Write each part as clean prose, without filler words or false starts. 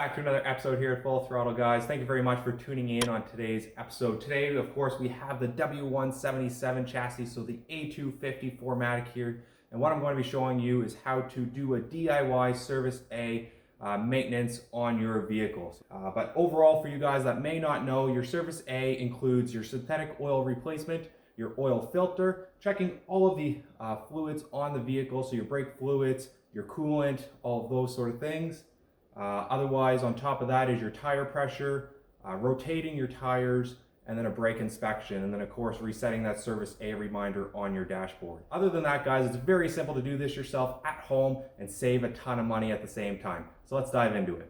Back to another episode here at Full Throttle, guys. Thank you very much for tuning in on today's episode. Today, of course, we have the W177 chassis, so the A250 4MATIC here. And what I'm going to be showing you is how to do a DIY Service A maintenance on your vehicles. But overall, for you guys that may not know, your Service A includes your synthetic oil replacement, your oil filter, checking all of the fluids on the vehicle, so your brake fluids, your coolant, all of those sort of things. Otherwise, on top of that is your tire pressure, rotating your tires, and then a brake inspection, and then of course resetting that Service A reminder on your dashboard. Other than that, guys, it's very simple to do this yourself at home and save a ton of money at the same time. So let's dive into it.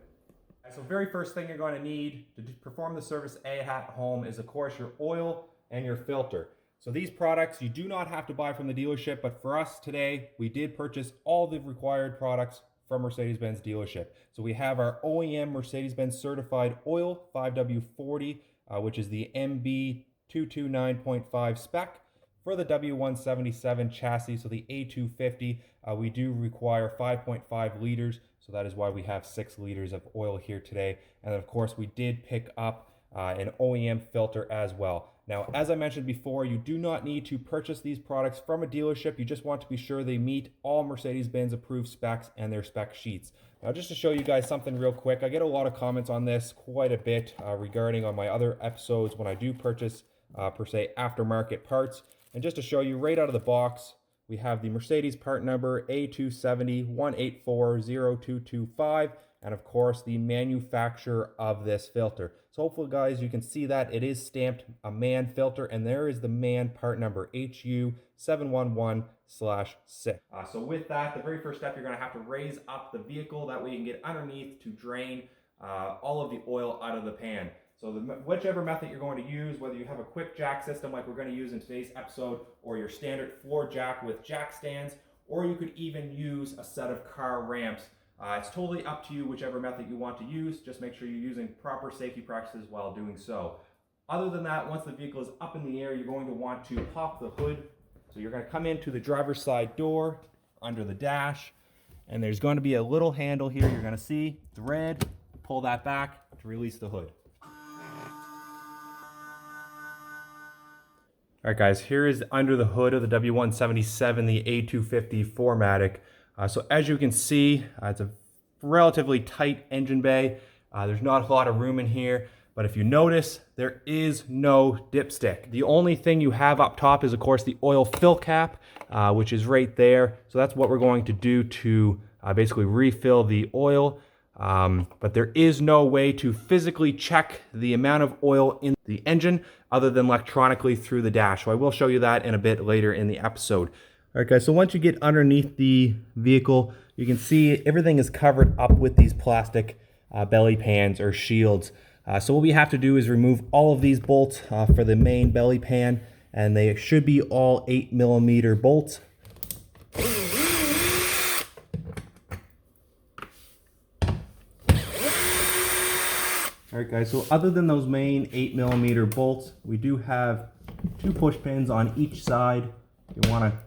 So very first thing you're going to need to perform the Service A at home is of course your oil and your filter. So these products you do not have to buy from the dealership, but for us today, we did purchase all the required products from Mercedes Benz dealership. So we have our OEM Mercedes Benz certified oil 5W40, which is the MB229.5 spec. For the W177 chassis, so the A250, we do require 5.5 liters. So that is why we have 6 liters of oil here today. And of course, we did pick up an OEM filter as well. Now, as I mentioned before, you do not need to purchase these products from a dealership. You just want to be sure they meet all Mercedes-Benz approved specs and their spec sheets. Now, just to show you guys something real quick, I get a lot of comments on this quite a bit regarding on my other episodes when I do purchase, per se, aftermarket parts. And just to show you right out of the box, we have the Mercedes part number A270-184-0225, and of course the manufacturer of this filter. So hopefully, guys, you can see that it is stamped a MAN filter, and there is the MAN part number HU711/6. So with that, the very first step, you're going to have to raise up the vehicle. That way you can get underneath to drain all of the oil out of the pan. So whichever method you're going to use, whether you have a quick jack system like we're going to use in today's episode, or your standard floor jack with jack stands, or you could even use a set of car ramps. It's totally up to you whichever method you want to use. Just make sure you're using proper safety practices while doing so. Other than that, once the vehicle is up in the air, you're going to want to pop the hood. So you're going to come into the driver's side door under the dash, and there's going to be a little handle here. You're going to see it's red. Pull that back to release the hood. All right, guys, here is under the hood of the W177, the A250 4MATIC. So as you can see, it's a relatively tight engine bay. There's not a lot of room in here, but if you notice, there is no dipstick. The only thing you have up top is, of course, the oil fill cap, which is right there. So that's what we're going to do to basically refill the oil. But there is no way to physically check the amount of oil in the engine other than electronically through the dash. So I will show you that in a bit later in the episode. All right, guys, so once you get underneath the vehicle, you can see everything is covered up with these plastic belly pans or shields. So what we have to do is remove all of these bolts for the main belly pan, and they should be all 8mm bolts. All right, guys, so other than those main 8mm bolts, we do have 2 push pins on each side. You want to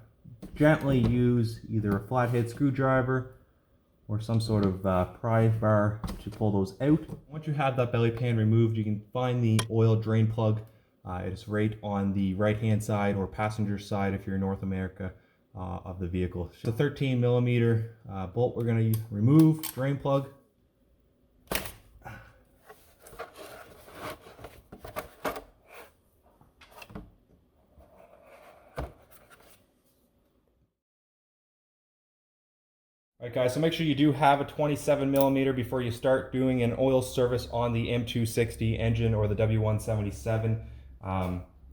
gently use either a flathead screwdriver or some sort of pry bar to pull those out. Once you have that belly pan removed, you can find the oil drain plug. It is right on the right-hand side or passenger side if you're in North America of the vehicle. It's a 13mm bolt we're going to remove, drain plug. All right, guys, so make sure you do have a 27mm before you start doing an oil service on the M260 engine or the W177.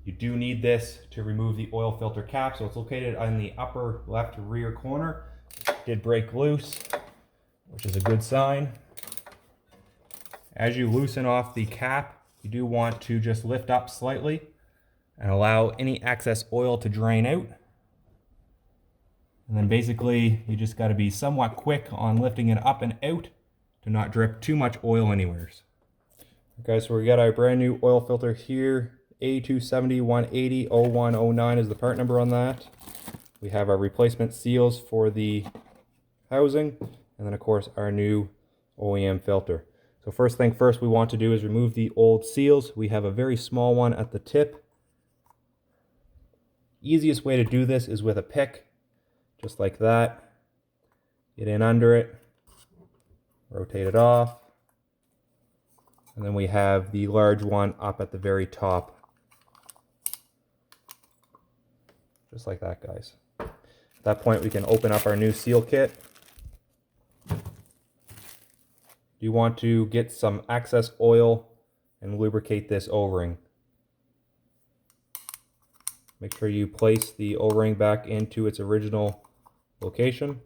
You do need this to remove the oil filter cap, so it's located on the upper left rear corner. It did break loose, which is a good sign. As you loosen off the cap, you do want to just lift up slightly and allow any excess oil to drain out. And then basically, you just got to be somewhat quick on lifting it up and out to not drip too much oil anywhere. Okay, so we got our brand new oil filter here. A270-180-0109 is the part number on that. We have our replacement seals for the housing, and then of course our new OEM filter. So first thing first we want to do is remove the old seals. We have a very small one at the tip. Easiest way to do this is with a pick, just like that. Get in under it, rotate it off, and then we have the large one up at the very top. Just like that, guys. At that point we can open up our new seal kit. You want to get some excess oil and lubricate this O-ring. Make sure you place the O-ring back into its original location.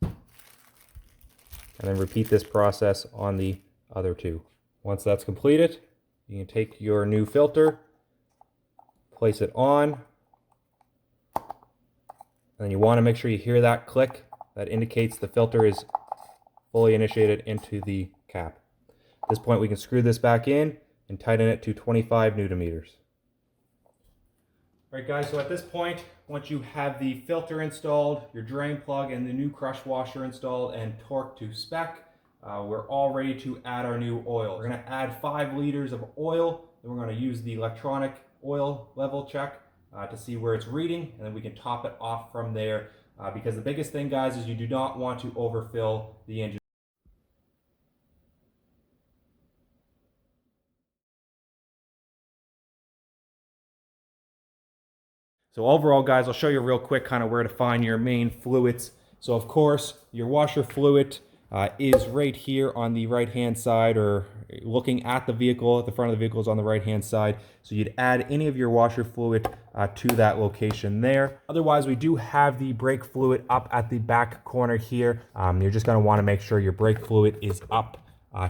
And then repeat this process on the other two. Once that's completed, you can take your new filter, place it on, and you want to make sure you hear that click. That indicates the filter is fully initiated into the cap. At this point we can screw this back in and tighten it to 25 Newton meters. Alright guys, so at this point, once you have the filter installed, your drain plug and the new crush washer installed and torqued to spec, we're all ready to add our new oil. We're going to add 5 liters of oil, then we're going to use the electronic oil level check to see where it's reading, and then we can top it off from there, because the biggest thing, guys, is you do not want to overfill the engine. So overall, guys, I'll show you real quick kind of where to find your main fluids. So of course, your washer fluid is right here on the right hand side, or looking at the vehicle. At the front of the vehicle is on the right hand side, so you'd add any of your washer fluid to that location there. Otherwise, we do have the brake fluid up at the back corner here. You're just going to want to make sure your brake fluid is up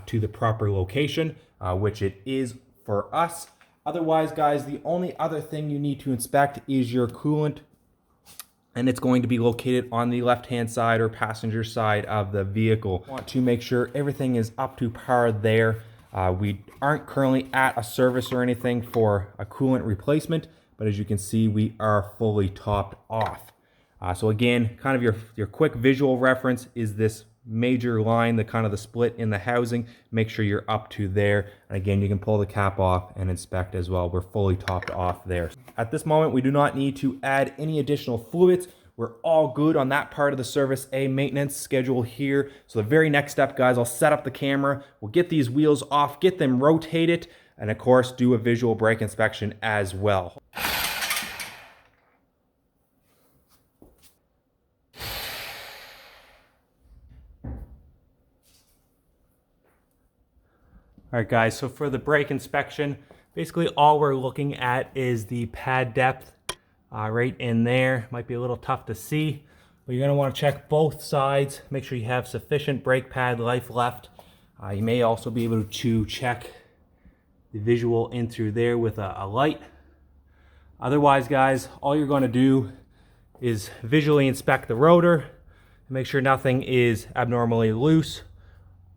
to the proper location, which it is for us. Otherwise, guys, the only other thing you need to inspect is your coolant, and it's going to be located on the left-hand side or passenger side of the vehicle. Want to make sure everything is up to par there. We aren't currently at a service or anything for a coolant replacement, but as you can see, we are fully topped off. So again, kind of your quick visual reference is this major line, the kind of the split in the housing. Make sure you're up to there, and again, you can pull the cap off and inspect as well. We're fully topped off there. At this moment, we do not need to add any additional fluids. We're all good on that part of the Service A maintenance schedule here. So the very next step, guys, I'll set up the camera, we'll get these wheels off, get them rotated, and of course do a visual brake inspection as well. All right, guys, so for the brake inspection, basically all we're looking at is the pad depth right in there. Might be a little tough to see, but you're going to want to check both sides. Make sure you have sufficient brake pad life left. You may also be able to check the visual in through there with a light. Otherwise, guys, all you're going to do is visually inspect the rotor and make sure nothing is abnormally loose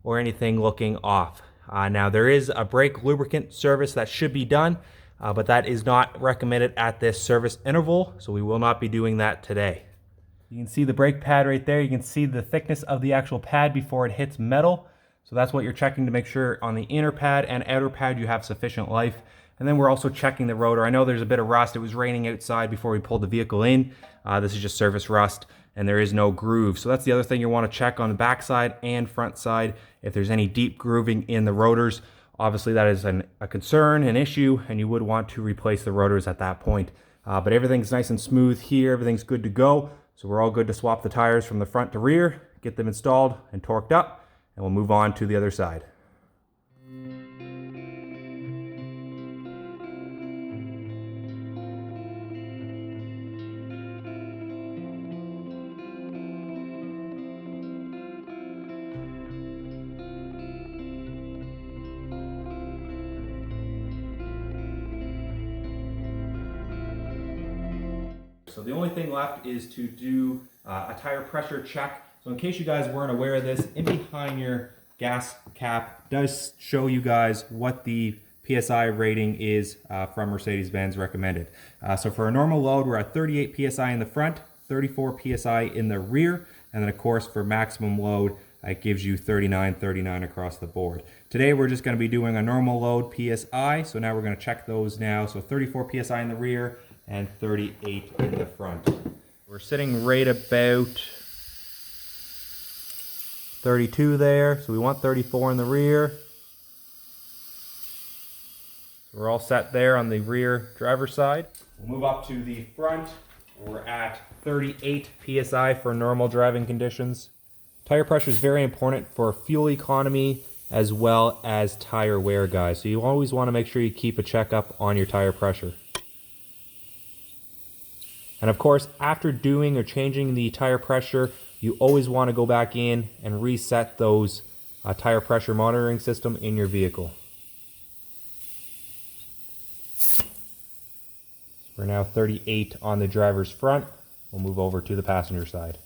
or anything looking off. Now there is a brake lubricant service that should be done, but that is not recommended at this service interval, so we will not be doing that today. You can see the brake pad right there. You can see the thickness of the actual pad before it hits metal. So that's what you're checking to make sure on the inner pad and outer pad you have sufficient life. And then we're also checking the rotor. I know there's a bit of rust. It was raining outside before we pulled the vehicle in. This is just surface rust, and there is no groove. So that's the other thing you want to check on the back side and front side. If there's any deep grooving in the rotors, obviously that is a concern, an issue, and you would want to replace the rotors at that point. But everything's nice and smooth here. Everything's good to go. So we're all good to swap the tires from the front to rear, get them installed and torqued up, and we'll move on to the other side. So the only thing left is to do a tire pressure check. So in case you guys weren't aware of this, in behind your gas cap does show you guys what the PSI rating is from Mercedes Benz recommended. So for a normal load, we're at 38 PSI in the front, 34 PSI in the rear. And then of course for maximum load, it gives you 39 across the board. Today we're just going to be doing a normal load PSI. So now we're going to check those now. So 34 PSI in the rear and 38 in the front. We're sitting right about 32 there. So we want 34 in the rear. So we're all set there on the rear driver's side. We'll move up to the front. We're at 38 PSI for normal driving conditions. Tire pressure is very important for fuel economy as well as tire wear, guys. So you always want to make sure you keep a checkup on your tire pressure. And of course, after doing or changing the tire pressure, you always want to go back in and reset those tire pressure monitoring system in your vehicle. We're now 38 on the driver's front. We'll move over to the passenger side.